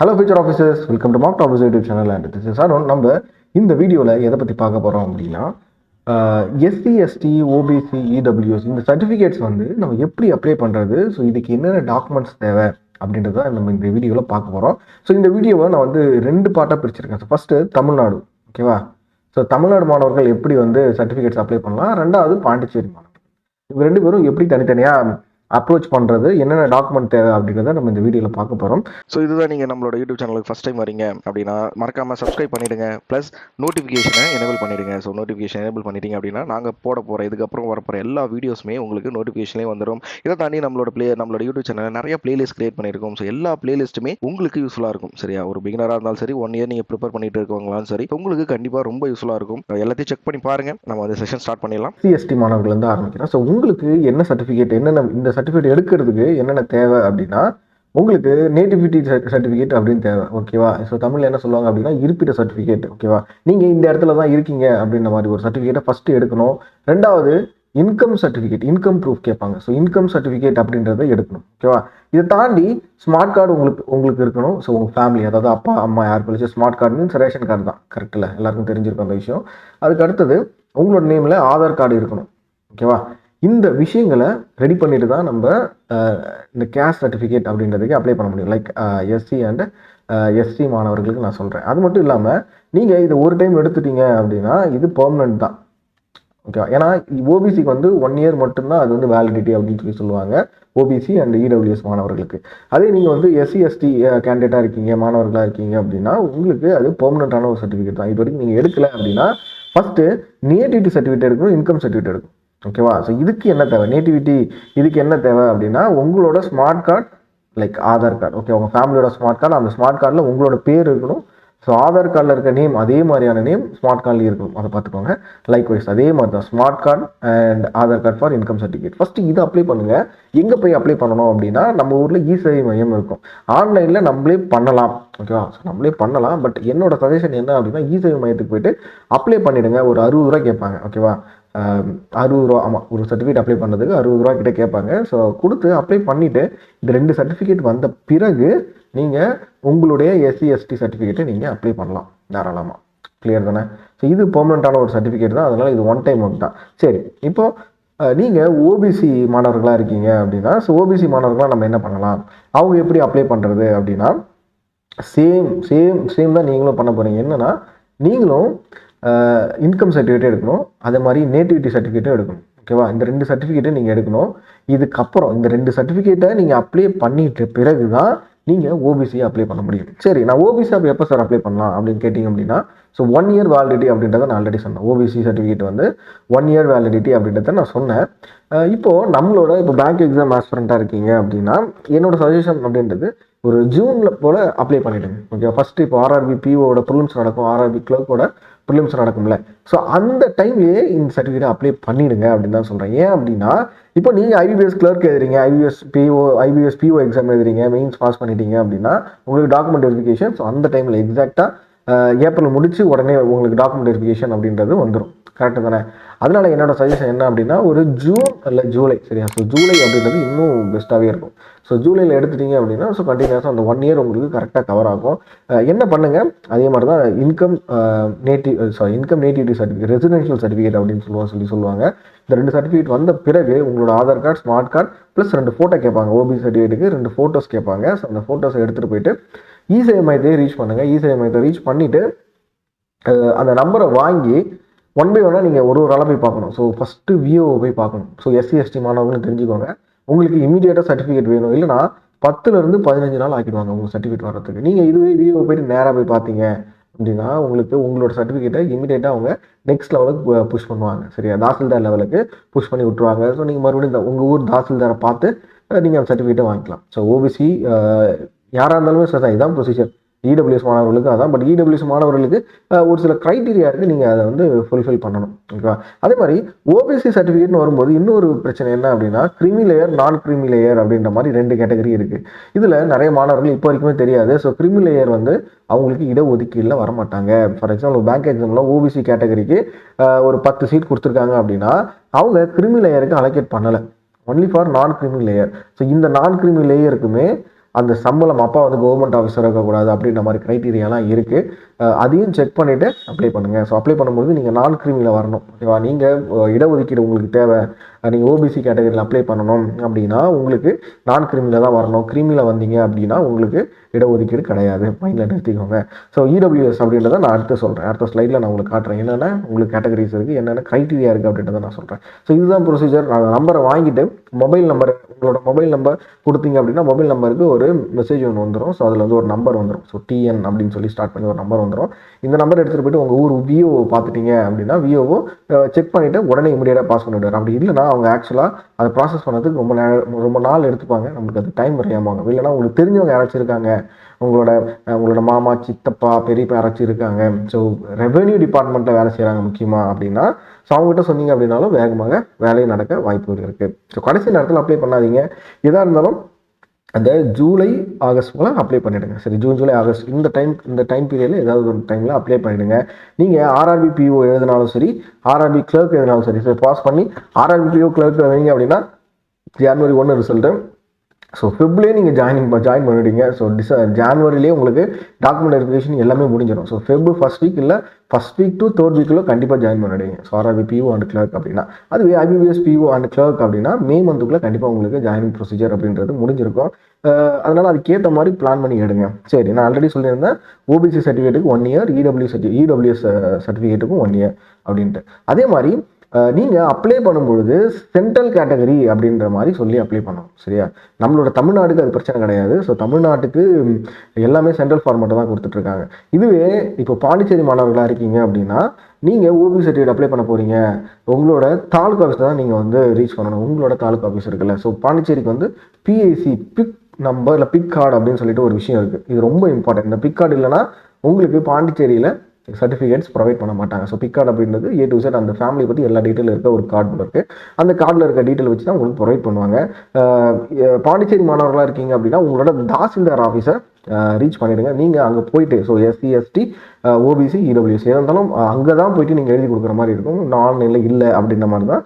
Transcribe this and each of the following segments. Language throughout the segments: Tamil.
Hello future officers, welcome to mark office YouTube channel. And this is Arun. நம்ம இந்த வீடியோவில் எதை பற்றி பார்க்க போகிறோம் அப்படின்னா, எஸ்சி எஸ்டி ஓபிசி இடபிள்யூஎஸ் இந்த சர்டிஃபிகேட்ஸ் வந்து நம்ம எப்படி அப்ளை பண்ணுறது, ஸோ இதுக்கு என்னென்ன டாக்குமெண்ட்ஸ் தேவை அப்படின்றத நம்ம இந்த வீடியோவில் பார்க்க போகிறோம். ஸோ இந்த வீடியோவை நான் வந்து 2 பார்ட்டாக பிரிச்சிருக்கேன். ஸோ ஃபஸ்ட்டு தமிழ்நாடு, ஓகேவா? ஸோ தமிழ்நாடு மாணவர்கள் எப்படி வந்து சர்டிஃபிகேட்ஸ் அப்ளை பண்ணலாம், 2வது பாண்டிச்சேரி மாணவர்கள். இவங்க 2 பேரும் எப்படி தனித்தனியாக அப்ரோச் பண்ணுறது, என்னென்ன டாக்குமெண்ட் தேவை அப்படின்றத நம்ம இந்த வீடியோவில் பார்க்க போகிறோம். ஸோ இதுதான் நீங்கள் நம்மளோட யூடியூப் சேனலுக்கு ஃபஸ்ட் டைம் வரீங்க அப்படின்னா மறக்காமல் சப்ஸ்கிரைப் பண்ணிவிடுங்க. ப்ளஸ் நோட்டிஃபிகேஷனை எனேபிள் பண்ணிவிடுங்க. ஸோ நோட்டிஃபிகேஷன் எனேபிள் பண்ணிட்டீங்க அப்படின்னா நாங்கள் போட போகிற இதுக்கப்புறம் வரப்போகிற எல்லா வீடியோஸுமே உங்களுக்கு நோட்டிஃபிகேஷன்லேயே வந்துடும். இதை தாண்டி நம்மளோட யூடியூப் சேனலில் நிறைய பிளேலிஸ்ட் கிரியேட் பண்ணியிருக்கோம். ஸோ எல்லா பிளேலிஸ்ட்டுமே உங்களுக்கு யூஸ்ஃபுல்லாக இருக்கும். சரியா? ஒரு பிகினராக இருந்தாலும் சரி, 1 இயர் நீங்கள் ப்ரிப்பேர் பண்ணிட்டு இருக்கவங்களாலும் சரி, உங்களுக்கு கண்டிப்பாக ரொம்ப யூஸ்ஃபுல்லாக இருக்கும். எல்லாத்தையும் செக் பண்ணி பாருங்கள். நம்ம அந்த செஷன் ஸ்டார்ட் பண்ணிடலாம். சிஎஸ்டி மாணவர்கள் வந்து ஆரம்பிக்கிறோம். ஸோ உங்களுக்கு என்ன சர்டிஃபிகேட், என்னென்ன இந்த சர்டிஃபிகேட் எடுக்கிறதுக்கு என்னென்ன தேவை அப்படின்னா, உங்களுக்கு நேட்டிவிட்டி சர்டிஃபிகேட் அப்படின்னு தேவை, ஓகேவா? ஸோ தமிழில் என்ன சொல்லுவாங்க அப்படின்னா இருப்பிட சர்டிஃபிகேட், ஓகேவா? நீங்கள் இந்த இடத்துல தான் இருக்கீங்க அப்படின்ற மாதிரி ஒரு சர்டிஃபிகேட்டை ஃபஸ்ட்டு எடுக்கணும். 2வது இன்கம் சர்டிஃபிகேட், இன்கம் ப்ரூஃப் கேட்பாங்க. ஸோ இன்கம் சர்டிஃபிகேட் அப்படின்றத எடுக்கணும், ஓகேவா? இதை தாண்டி ஸ்மார்ட் கார்டு உங்களுக்கு இருக்கணும். ஸோ உங்கள் ஃபேமிலி, அதாவது அப்பா அம்மா யார் கழிச்சு smart card means ration card தான், கரெக்டில் எல்லாருக்கும் தெரிஞ்சிருக்கும் அந்த விஷயம். அதுக்கு அடுத்தது உங்களோட நேமில் ஆதார் கார்டு இருக்கணும், ஓகேவா? இந்த விஷயங்களை ரெடி பண்ணிட்டு தான் நம்ம இந்த கேஸ்ட் சர்டிஃபிகேட் அப்படின்றதுக்கு அப்ளை பண்ண முடியும். லைக் எஸ்சி அண்ட் எஸ்சி மாணவர்களுக்கு நான் சொல்கிறேன். அது மட்டும் இல்லாமல் நீங்கள் இதை ஒரு டைம் எடுத்துட்டீங்க அப்படின்னா இது பெர்மனன்ட் தான், ஓகேவா? ஏன்னா ஓபிசிக்கு வந்து 1 இயர் மட்டும்தான் அது வந்து வேலிடிட்டி அப்படின்னு சொல்லி சொல்லுவாங்க, ஓபிசி அண்ட் இடபிள்யூஎஸ் மாணவர்களுக்கு. அதே நீங்கள் வந்து எஸ்சி எஸ்டி கேண்டிடேட்டாக இருக்கீங்க, மாணவர்களாக இருக்கீங்க அப்படின்னா உங்களுக்கு அது பெர்மனண்ட்டான ஒரு சர்டிஃபிகேட் தான். இது வரைக்கும் நீங்கள் எடுக்கலை அப்படின்னா ஃபஸ்ட்டு நேட்டிவிட்டி சர்டிஃபிகேட் எடுக்கணும், இன்கம் சர்டிஃபிகேட் எடுக்கணும், ஓகேவா? ஸோ இதுக்கு என்ன தேவை, நேட்டிவிட்டி இதுக்கு என்ன தேவை அப்படின்னா உங்களோட smart card, like Aadhaar card, okay? உங்கள் ஃபேமிலியோட ஸ்மார்ட் கார்டு, அந்த ஸ்மார்ட் கார்டில் உங்களோட பேர் இருக்கணும். ஸோ ஆதார் கார்டில் இருக்க நேம் அதே மாதிரியான நேம் ஸ்மார்ட் கார்டில் இருக்கணும், அதை பார்த்துக்கோங்க. லைக்வைஸ் அதே மாதிரி தான் smart card and Aadhaar card for income certificate. First இதை அப்ளை பண்ணுங்கள். எங்கே போய் அப்ளை பண்ணணும் அப்படின்னா, நம்ம ஊரில் இ-சேவை மையம் இருக்கும், ஆன்லைனில் நம்மளே பண்ணலாம், ஓகேவா? ஸோ நம்மளே பண்ணலாம். பட் என்னோட சஜஷன் என்ன அப்படின்னா, இ-சேவை மையத்துக்கு போயிட்டு அப்ளை பண்ணிவிடுங்க. ஒரு 60 ரூபா கேட்பாங்க, ஓகேவா? 60 ரூபா, ஆமாம், ஒரு சர்டிஃபிகேட் அப்ளை பண்ணுறதுக்கு 60 ரூபா கிட்டே கேட்பாங்க. ஸோ கொடுத்து அப்ளை பண்ணிவிட்டு இந்த 2 சர்டிஃபிகேட் வந்த பிறகு நீங்கள் உங்களுடைய எஸ்சி எஸ்டி சர்டிஃபிகேட்டை நீங்கள் அப்ளை பண்ணலாம் தாராளமாக. கிளியர் தானே? ஸோ இது பெர்மனண்ட்டான ஒரு சர்டிஃபிகேட் தான், அதனால் இது ஒன் டைம் ஒர்க் தான். சரி, இப்போது நீங்கள் ஓபிசி மாணவர்களாக இருக்கீங்க அப்படின்னா, ஸோ ஓபிசி மாணவர்களாக நம்ம என்ன பண்ணலாம், அவங்க எப்படி அப்ளை பண்ணுறது அப்படின்னா, சேம் தான் நீங்களும் பண்ண போகிறீங்க. என்னென்னா நீங்களும் இன்கம் சர்டிஃபிகேட்டும் எடுக்கணும், அதே மாதிரி நேட்டிவிட்டி சர்டிஃபிகேட்டும் எடுக்கணும், ஓகேவா? இந்த 2 சர்டிஃபிகேட்டும் நீங்கள் எடுக்கணும். இதுக்கப்புறம் இந்த 2 சர்டிஃபிகேட்டை நீங்கள் அப்ளை பண்ணிட்ட பிறகு தான் நீங்கள் ஓபிசியை அப்ளை பண்ண முடியும். சரி, நான் ஓபிசி அப்போ எப்போ சார் அப்ளை பண்ணலாம் அப்படின்னு கேட்டிங்க அப்படின்னா, ஸோ 1 இயர் வேலிடிட்டி அப்படின்றத நான் ஆல்ரெடி சொன்னேன். ஓபிசி சர்டிஃபிகேட் வந்து 1 இயர் வேலிடிட்டி அப்படின்றத நான் சொன்னேன். இப்போது நம்மளோட பேங்க் எக்ஸாம் ஆஸ்பிரண்ட்டாக இருக்கீங்க அப்படின்னா என்னோட சஜஷன் அப்படின்றது ஒரு ஜூனில் போல் அப்ளை பண்ணிவிடுங்க, ஓகே? ஃபஸ்ட்டு இப்போ ஆர்ஆர்பி பிஓட ப்ரிலிம்ஸ் நடக்கும், ஆர்ஆர்பி கிளர்க்கோட ப்ரிலிம்ஸ் நடக்கும்ல. ஸோ அந்த டைம்லேயே இந்த சர்டிஃபிகேட் அப்ளை பண்ணிவிடுங்க அப்படின்னு தான் சொல்கிறேன். ஏன் அப்படின்னா, இப்போ நீங்கள் ஐபிபிஎஸ் கிளர்க் எழுதுறீங்க, ஐபிபிஎஸ் பிஓ எக்ஸாம் எழுதுறீங்க, மெயின்ஸ் பாஸ் பண்ணிட்டீங்க அப்படின்னா உங்களுக்கு டாக்குமெண்ட் வெரிஃபிகேஷன், ஸோ அந்த டைமில் எக்ஸாக்டாக ஏப்ரல் முடிச்சு உடனே உங்களுக்கு டாக்குமெண்ட் வெரிஃபிகேஷன் அப்படின்றது வந்துடும், கரெக்டு தானே? அதனால் என்னோட சஜஷன் என்ன அப்படின்னா, ஒரு ஜூன் இல்லை ஜூலை, சரியா? ஸோ ஜூலை அப்படின்றது இன்னும் பெஸ்ட்டாகவே இருக்கும். ஸோ ஜூலையில் எடுத்துட்டீங்க அப்படின்னா ஸோ கண்டினியூஸாக அந்த 1 இயர் உங்களுக்கு கரெக்டாக கவர் ஆகும். என்ன பண்ணுங்கள், அதே மாதிரி தான் income nativity certificate, residential certificate அப்படின்னு சொல்லுவாங்க. இந்த 2 சர்டிஃபிகேட் வந்த பிறகு உங்களோட Aadhaar card, smart card plus 2 photo கேட்பாங்க. ஓபிசி சர்டிஃபிகேட்டுக்கு 2 ஃபோட்டோஸ் கேட்பாங்க. ஸோ அந்த ஃபோட்டோஸை எடுத்துகிட்டு போயிட்டு இ-சேவை மையத்தையே ரீச் பண்ணுங்கள். இ-சேவை மையத்தை ரீச் பண்ணிவிட்டு அந்த நம்பரை வாங்கி 1 பை 1 நீங்கள் ஒரு ஆளாக போய் பார்க்கணும். ஸோ ஃபஸ்ட்டு விஓவை போய் பார்க்கணும். ஸோ எஸ்சி எஸ்டி மாணவர்களும் தெரிஞ்சுக்கோங்க, உங்களுக்கு இமீடியட்டாக சர்டிஃபிகேட் வேணும், இல்லைனா 10லேருந்து 15 நாள் ஆக்கிடுவாங்க உங்கள் சர்டிஃபிகேட் வர்றதுக்கு. நீங்கள் இதுவே விஓ போய்ட்டு நேராக போய் பார்த்தீங்க அப்படின்னா உங்களுக்கு உங்களோட சர்டிஃபிகேட்டை இமீடியட்டாக அவங்க நெக்ஸ்ட் லெவலுக்கு புஷ் பண்ணுவாங்க, சரியா? தாசில்தார் லெவலுக்கு புஷ் பண்ணி விட்டுருவாங்க. ஸோ நீங்கள் மறுபடியும் உங்கள் ஊர் தாசில்தாரை பார்த்து நீங்கள் அந்த சர்டிஃபிகேட்டை வாங்கிக்கலாம். ஸோ ஓபிசி யாராக இருந்தாலுமே சார் இதான் ப்ரொசீஜர். இடபிள்யூஎஸ் மாணவர்களுக்கு அதான். பட் இடபிள்யூஎஸ் மாணவர்களுக்கு ஒரு சில க்ரைட்டீரியா இருக்குது, நீங்கள் அதை வந்து ஃபுல்ஃபில் பண்ணணும், ஓகேவா? அதே மாதிரி ஓபிசி சர்டிஃபிகேட்னு வரும்போது இன்னொரு பிரச்சனை என்ன அப்படின்னா, கிரிமி லேயர், நான் கிரிமி லேயர் அப்படின்ற மாதிரி 2 கேட்டகரி இருக்குது. இதில் நிறைய மாணவர்கள் இப்போ வரைக்குமே தெரியாது. ஸோ கிரிமி லேயர் வந்து அவங்களுக்கு இடஒதுக்கீடில் வரமாட்டாங்க. ஃபார் எக்ஸாம்பிள் பேங்க் எக்ஸாமில் ஓபிசி கேட்டகரிக்கு ஒரு 10 சீட் கொடுத்துருக்காங்க அப்படின்னா அவங்க கிரிமி லேயருக்கு அலோகேட் பண்ணலை, ஒன்லி ஃபார் நான் கிரிமி லேயர். ஸோ இந்த நான் கிரிமி லேயருக்குமே அந்த சம்பளம் அப்பா வந்து கவர்மெண்ட் ஆஃபீஸர் இருக்கக்கூடாது அப்படின்ற மாதிரி க்ரைட்டீரியாலாம் இருக்குது. அதையும் செக் பண்ணிவிட்டு அப்ளை பண்ணுங்கள். ஸோ அப்ளை பண்ணும்போது நீங்கள் நான் கிரிமியில் வரணும். ஓகேவா? நீங்கள் இடஒதுக்கீடு உங்களுக்கு தேவை, நீங்கள் ஓபிசி கேட்டகரியில் அப்ளை பண்ணணும் அப்படின்னா உங்களுக்கு நான் கிரிமியில் தான் வரணும். கிரிமியில் வந்தீங்க அப்படின்னா உங்களுக்கு இடஒதுக்கீடு கிடையாது. மைண்டில் நிறுத்திக்கோங்க. ஸோ இடபிள்யூஎஸ் அப்படின்றத நான் அடுத்து சொல்கிறேன். அடுத்த ஸ்லைடில் நான் உங்களுக்கு காட்டுறேன் என்னென்ன உங்களுக்கு கேட்டகரிஸ் இருக்குது, என்னென்ன க்ரைட்டீரியா இருக்குது அப்படின்றத நான் சொல்கிறேன். ஸோ இதுதான் ப்ரொசீஜர். நான் நம்பரை வாங்கிட்டு மொபைல் நம்பர், உங்களோட மொபைல் நம்பர் கொடுத்தீங்க அப்படின்னா மொபைல் நம்பருக்கு ஒரு மெசேஜ் ஒன்று வந்துடும். ஸோ அதில் வந்து ஒரு நம்பர் வந்துடும். ஸோ டிஎன் அப்படின்னு சொல்லி ஸ்டார்ட் பண்ணி ஒரு நம்பர் வந்துடும். இந்த நம்பர் எடுத்துகிட்டு போய்ட்டு உங்கள் ஊர் விஓ பார்த்துட்டீங்க அப்படின்னா விஓ செக் பண்ணிவிட்டு உடனே இமீடியட்டாக பாஸ் பண்ணிவிடுவார். அப்படி இல்லைனா அவங்க ஆக்சுவலாக அதை ப்ராசஸ் பண்ணதுக்கு ரொம்ப நாள் எடுத்துப்பாங்க. நம்மளுக்கு அது டைம் வரையாமாங்க. இல்லைனா உங்களுக்கு தெரிஞ்சவங்க யாராச்சும் இருக்காங்க, உங்களோட மாமா, சித்தப்பா, பெரியப்பா யாராச்சும் இருக்காங்க, ஸோ ரெவென்யூ டிபார்ட்மெண்ட்டில் வேலை செய்கிறாங்க முக்கியமாக அப்படின்னா, ஸோ அவங்ககிட்ட சொன்னீங்க அப்படின்னாலும் வேகமாக வேலையை நடக்க வாய்ப்புகள் இருக்குது. ஸோ கடைசி நேரத்தில் அப்ளை பண்ணாதீங்க. எதாக இருந்தாலும் அந்த ஜூலை ஆகஸ்ட் போல் அப்ளை பண்ணிவிடுங்க. சரி, ஜூன் ஜூலை ஆகஸ்ட் இந்த டைம் பீரியடில் ஏதாவது ஒரு டைமில் அப்ளை பண்ணிவிடுங்க. நீங்கள் ஆர்ஆர்பி பிஓ எழுதினாலும் சரி, ஆர்ஆர்பி கிளர்க் எழுதினாலும் சரி, சரி பாஸ் பண்ணி ஆர்ஆர்பி பிஓ கிளர்க் எழுதிங்க அப்படின்னா ஜனவரி 1 ரிசல்ட்டு. ஸோ ஃபெப்லேயே நீங்கள் ஜாயின் பண்ணிவிடுங்க. ஸோ ஜான்வரிலேயே உங்களுக்கு டாக்குமெண்ட் வெரிஃபிகேஷன் எல்லாமே முடிஞ்சிடும். ஸோ ஃபெப் ஃபர்ஸ்ட் வீக் இல்லை ஃபர்ஸ்ட் வீக் டு தேர்ட் வீக்கில் கண்டிப்பாக ஜாயின் பண்ணிவிடுங்க. So RRB PO and clerk அப்படின்னா, அதுவே ஐபிபிஎஸ் பிஓ அண்ட் கிளர்க் அப்படின்னா மே மந்த்துக்குள்ளே கண்டிப்பாக உங்களுக்கு ஜாயினிங் ப்ரொசீஜர் அப்படின்றது முடிஞ்சிருக்கும். அதனால் அதுக்கேற்ற மாதிரி பிளான் பண்ணி எடுங்க. சரி, நான் ஆல்ரெடி சொல்லியிருந்தேன் ஓபிசி சர்டிஃபிகேட்டுக்கு 1 இயர், இடபிள்யூஎஸ் சர்டிஃபிகேட்டுக்கும் 1 இயர் அப்படின்ட்டு. அதே மாதிரி நீங்கள் அப்ளை பண்ணும்பொழுது சென்ட்ரல் கேட்டகரி அப்படின்ற மாதிரி சொல்லி அப்ளை பண்ணணும். சரியா? நம்மளோட தமிழ்நாட்டுக்கு அது பிரச்சனை கிடையாது. ஸோ தமிழ்நாட்டுக்கு எல்லாமே சென்ட்ரல் ஃபார்மேட்டை தான் கொடுத்துட்ருக்காங்க. இதுவே இப்போ பாண்டிச்சேரி மாணவர்களாக இருக்கீங்க அப்படின்னா நீங்கள் ஓபிசி சர்டிஃபிகேட் அப்ளை பண்ண போகிறீங்க, உங்களோட தாலுக்கா ஆஃபீஸ் தான் நீங்கள் வந்து ரீச் பண்ணணும். உங்களோட தாலுக்கா ஆஃபீஸ் இருக்குல்ல, ஸோ பாண்டிச்சேரிக்கு வந்து பிஐசி பிக் நம்பர் இல்லை பிக் கார்டு அப்படின்னு சொல்லிட்டு ஒரு விஷயம் இருக்குது. இது ரொம்ப இம்பார்ட்டன்ட். இந்த பிக் கார்டு இல்லைனா உங்களுக்கு பாண்டிச்சேரியில் சர்டிஃபிகேட்ஸ் ப்ரொவைட் பண்ண மாட்டாங்க. ஸோ பிக் கார்டு அப்படின்றது A to Z அந்த ஃபேமிலி பற்றி எல்லா டீட்டெயில் இருக்க ஒரு கார்டு இருக்குது. அந்த கார்டில் இருக்க டீட்டெயில் வச்சு தான் உங்களுக்கு ப்ரொவைட் பண்ணுவாங்க. பாண்டிச்சேரி மாணவர்களாக இருக்கீங்க அப்படின்னா உங்களோட தாசில்தார் ஆஃபீஸை ரீச் பண்ணிவிடுங்க. நீங்கள் அங்கே போயிட்டு, so SC ST OBC EWS எதாக இருந்தாலும் அங்கே தான் போயிட்டு நீங்கள் எழுதி கொடுக்குற மாதிரி இருக்கும். ஆன்லைனில் இல்லை அப்படின்ற மாதிரி தான்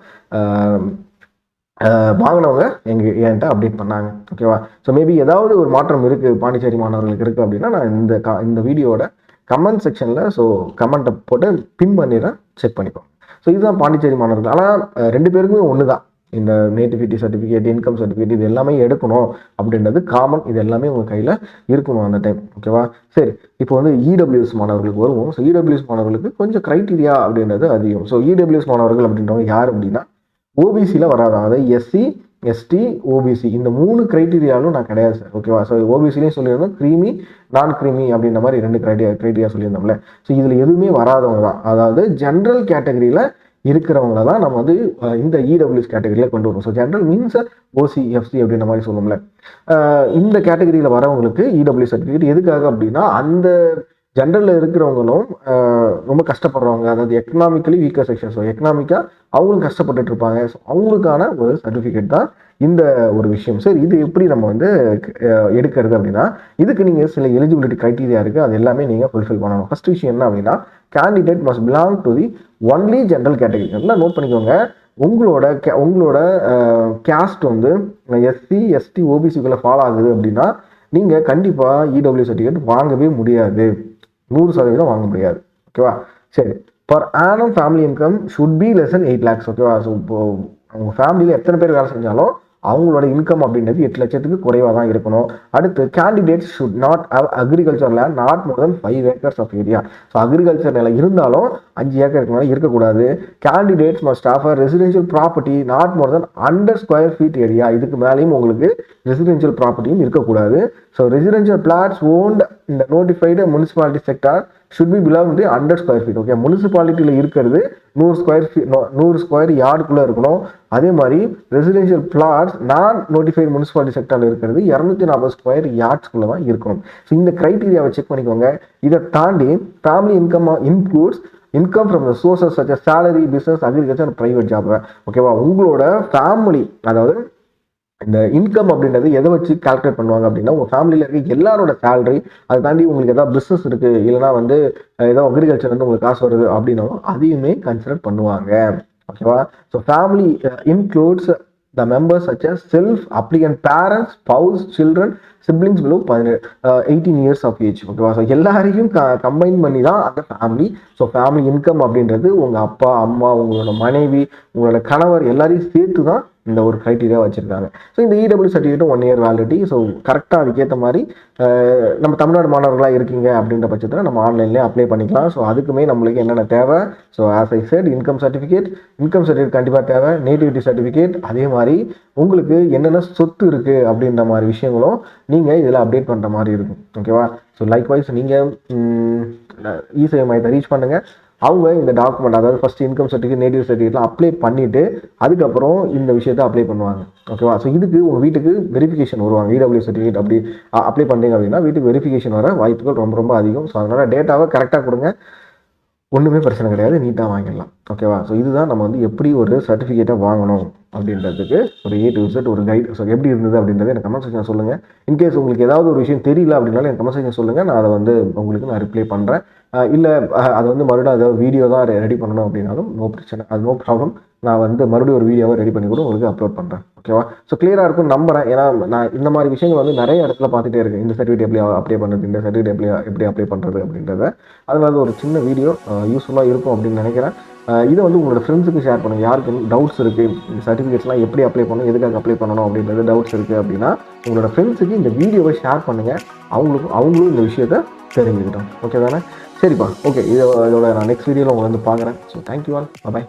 வாங்கினவங்க என்கிட்ட அப்டேட் பண்ணாங்க. ஓகேவா? ஸோ மேபி ஏதாவது ஒரு மாற்றம் இருக்குது பாண்டிச்சேரி மாணவர்களுக்கு இருக்குது அப்படின்னா நான் இந்த வீடியோட கமெண்ட் செக்ஷனில் ஸோ கமெண்ட்டை போட்டு பின் பண்ணிடுறேன், செக் பண்ணிப்போம். ஸோ இதுதான் பாண்டிச்சேரி மாணவர்கள். ஆனால் 2 பேருக்குமே ஒன்று தான், இந்த நேட்டிவிட்டி சர்டிஃபிகேட், இன்கம் சர்டிஃபிகேட் இது எல்லாமே எடுக்கணும் அப்படின்றது காமன். இது எல்லாமே உங்கள் கையில் இருக்கணும் அந்த டைம். ஓகேவா? சரி, இப்போ வந்து இடபிள்யூஎஸ் மாணவர்களுக்கு வருவோம். ஸோ இடபிள்யூஎஸ் மாணவர்களுக்கு கொஞ்சம் க்ரைட்டீரியா அப்படின்றது அதிகம். ஸோ இடபிள்யூஎஸ் மாணவர்கள் அப்படின்றவங்க யார் அப்படின்னா ஓபிசியில் வராது. அதாவது எஸ்சி எஸ்டி ஓபிசி இந்த 3 க்ரைட்டீரியாலும் நான் கிடையாது சார். ஓகேவா? ஸோ ஓபிசிலையும் சொல்லியிருந்தோம், க்ரீமி நான் க்ரீமி அப்படின்ற மாதிரி 2 க்ரைட்டீரியா சொல்லியிருந்தோம்ல. ஸோ இதில் எதுவுமே வராதவங்க தான், அதாவது ஜென்ரல் கேட்டகரியில் இருக்கிறவங்கள தான் நம்ம வந்து இந்த இடபிள்யூஎஸ் கேட்டகரியில் கொண்டு வரும். ஸோ ஜென்ரல் மீன்ஸ் ஓசி எஃப்சி அப்படின்ற மாதிரி சொல்லுவோம்ல. இந்த கேட்டகரியில் வரவங்களுக்கு இடபிள்யூஎஸ் சர்டிஃபிகேட் எதுக்காக அப்படின்னா அந்த ஜென்ரலில் இருக்கிறவங்களும் ரொம்ப கஷ்டப்படுறவங்க, அதாவது எக்கனாமிக்கலி வீக்கர் செக்ஷன், ஸோ எக்கனாமிக்காக அவங்களும் கஷ்டப்பட்டுட்டு இருப்பாங்க. ஸோ அவங்களுக்கான ஒரு சர்டிஃபிகேட் தான் இந்த ஒரு விஷயம். சரி, இது எப்படி நம்ம வந்து எடுக்கிறது அப்படின்னா இதுக்கு நீங்கள் சில எலிஜிபிலிட்டி க்ரைட்டீரியா இருக்குது, அது எல்லாமே நீங்கள் ஃபுல்ஃபில் பண்ணணும். ஃபர்ஸ்ட் விஷயம் என்ன அப்படின்னா candidate must belong to the only general category. நல்லா நோட் பண்ணிக்கோங்க. உங்களோட கேஸ்ட் வந்து எஸ்சி எஸ்டி ஓபிசிக்குள்ளே ஃபாலோ ஆகுது அப்படின்னா நீங்கள் கண்டிப்பாக இடபிள்யூ சர்டிஃபிகேட் வாங்கவே முடியாது. 100% வாங்க முடியாது. ஓகேவா? சரி, per annum family income should be less than 8 lakhs. ஓகேவா? ஸோ இப்போ அவங்க ஃபேமிலியில் எத்தனை பேர் வேலை செஞ்சாலும் அவங்களோட இன்கம் அப்படின்றது 8 லட்சத்துக்கு குறைவாக தான் இருக்கணும். அடுத்து candidates should not have agriculture land not more than 5 acres of area. So agriculture நிலம் இருந்தாலும் 5 ஏக்கருக்கு மேலே இருக்கக்கூடாது. Candidates must have a residential property not more than 100 square feet area. இதுக்கு மேலேயும் உங்களுக்கு ரெசிடென்ஷியல் ப்ராப்பர்ட்டியும் இருக்கக்கூடாது. ஸோ ரெசிடென்ஷியல் பிளாட்ஸ் ஓன்ட் இந்த notified municipality sector should be belong to 100 square feet. Okay, முனிசிபாலிட்டியில் இருக்கிறது 100 square யார்டுக்குள்ளே இருக்கணும். அதே மாதிரி ரெசிடென்ஷியல் பிளாட்ஸ் நான் நோட்டிஃபைடு முனிசிபாலிட்டி செக்டாரில் இருக்கிறது 240 square யார்ட்ஸ்குள்ளே தான் இருக்கணும். ஸோ இந்த க்ரைட்டீரியாவை செக் பண்ணிக்கோங்க. இதை தாண்டி family income includes income from the sources such as salary, business, agriculture and private job. ஓகேவா? உங்களோட ஃபேமிலி, அதாவது இந்த இன்கம் அப்படின்றது எதை வச்சு கால்குலேட் பண்ணுவாங்க அப்படின்னா உங்கள் ஃபேமிலியில் இருக்க எல்லாரோட சேலரி, அதை தாண்டி உங்களுக்கு ஏதாவது பிஸ்னஸ் இருக்குது இல்லைனா வந்து ஏதோ அக்ரிகல்ச்சர் வந்து உங்களுக்கு காசு வருது அப்படின்னாலும் அதையுமே கன்சிடர் பண்ணுவாங்க. ஓகேவா? So family includes the members such as self applicant parents, spouse, children, siblings below 18 years of age. ஓகேவா? ஸோ எல்லாரையும் கம்பைன் பண்ணி தான் அந்த ஃபேமிலி. ஸோ ஃபேமிலி இன்கம் அப்படின்றது உங்கள் அப்பா அம்மா உங்களோட மனைவி உங்களோட கணவர் எல்லாரையும் சேர்த்து தான் இந்த ஒரு க்ரைட்டீரியா வச்சுருக்காங்க. ஸோ இந்த இடபிள்யூ சர்டிஃபிகேட்டும் 1 இயர் வேலிடிட்டி. ஸோ கரெக்டாக அதுக்கேற்ற மாதிரி நம்ம தமிழ்நாடு மாணவர்களாக இருக்கீங்க அப்படின்ற பட்சத்தில் நம்ம ஆன்லைன்லேயே அப்ளை பண்ணிக்கலாம். ஸோ அதுக்குமே நம்மளுக்கு என்னென்ன தேவை? So as I set, income certificate கண்டிப்பாக தேவை, நேட்டிவிட்டி சர்டிஃபிகேட், அதே மாதிரி உங்களுக்கு என்னென்ன சொத்து இருக்குது அப்படின்ற மாதிரி விஷயங்களும் நீங்கள் இதில் அப்டேட் பண்ணுற மாதிரி இருக்கும். ஓகேவா? ஸோ லைக்வைஸ் நீங்கள் இ-சேவை மையத்தை ரீச் பண்ணுங்கள். அவங்க இந்த டாக்குமெண்ட், அதாவது ஃபஸ்ட் இன்கம் சர்டிஃபிகேட், நேட்டிவ் சர்டிஃபிகேட்லாம் அப்ளை பண்ணிவிட்டு அதுக்கப்புறம் இந்த விஷயத்தை அப்ளை பண்ணுவாங்க. ஓகேவா? ஸோ இதுக்கு உங்கள் வீட்டுக்கு வெரிஃபிகேஷன் வருவாங்க. இடபிள்யூ சர்டிஃபிகேட் அப்படி அப்ளை பண்ணுறீங்க அப்படின்னா வீட்டுக்கு வெரிஃபிகேஷன் வர வாய்ப்புகள் ரொம்ப ரொம்ப அதிகம். ஸோ அதனால் டேட்டாவை கரெக்டாக கொடுங்க, ஒன்றுமே பிரச்சனை கிடையாது, நீட்டாக வாங்கிடலாம். ஓகேவா? ஸோ இதுதான் நம்ம வந்து எப்படி ஒரு சர்டிஃபிகேட்டை வாங்கணும் அப்படின்றதுக்கு ஒரு A to Z ஒரு கைட். ஸோ எப்படி இருந்தது அப்படின்றத எனக்கு கமெண்ட் செக்ஷன் சொல்லுங்கள். இன்கேஸ் உங்களுக்கு ஏதாவது ஒரு விஷயம் தெரியல அப்படின்னாலும் எனக்கு கமெண்ட் செக்ஷன் சொல்லுங்கள், நான் அதை வந்து உங்களுக்கு நான் ரிப்ளை பண்ணுறேன். இல்லை அது வந்து மறுபடியும் அதை வீடியோ தான் ரெடி பண்ணணும் அப்படின்னாலும் நோ பிரச்சனை, அது நோ ப்ராப்ளம். நான் வந்து மறுபடியும் ஒரு வீடியோவை ரெடி பண்ணி கூட உங்களுக்கு அப்லோட் பண்ணுறேன். ஓகேவா? ஸோ கிளியராக இருக்கும்னு நம்புறேன். ஏன்னா நான் இந்த மாதிரி விஷயங்கள் வந்து நிறைய இடத்துல பார்த்துட்டே இருக்கேன். இந்த சர்டிஃபிகேட் எப்படி அப்ளை பண்ணுறது, இந்த சர்டிஃபிகேட் எப்படி அப்ளை பண்ணுறது அப்படின்றத. அதில் வந்து ஒரு சின்ன வீடியோ யூஸ்ஃபுல்லாக இருக்கும் அப்படின்னு நினைக்கிறேன். இதை வந்து உங்களோட ஃப்ரெண்ட்ஸுக்கு ஷேர் பண்ணுங்கள். யாருக்கு டவுட்ஸ் இருக்குது, இந்த சர்டிஃபிகேட்ஸ்லாம் எப்படி அப்ளை பண்ணணும், எதுக்காக அப்ளை பண்ணணும் அப்படின்றது டவுட்ஸ் இருக்குது அப்படின்னா உங்களோட ஃப்ரெண்ட்ஸுக்கு இந்த வீடியோவை ஷேர் பண்ணுங்கள். அவங்களும் இந்த விஷயத்தை தெரிஞ்சுக்கிட்டோம். ஓகே தானே? சரிப்பா, ஓகே. இதோட நான் நெக்ஸ்ட் வீடியோவில் உங்களை வந்து பார்க்குறேன். ஸோ தேங்க்யூ ஆல், பாய்.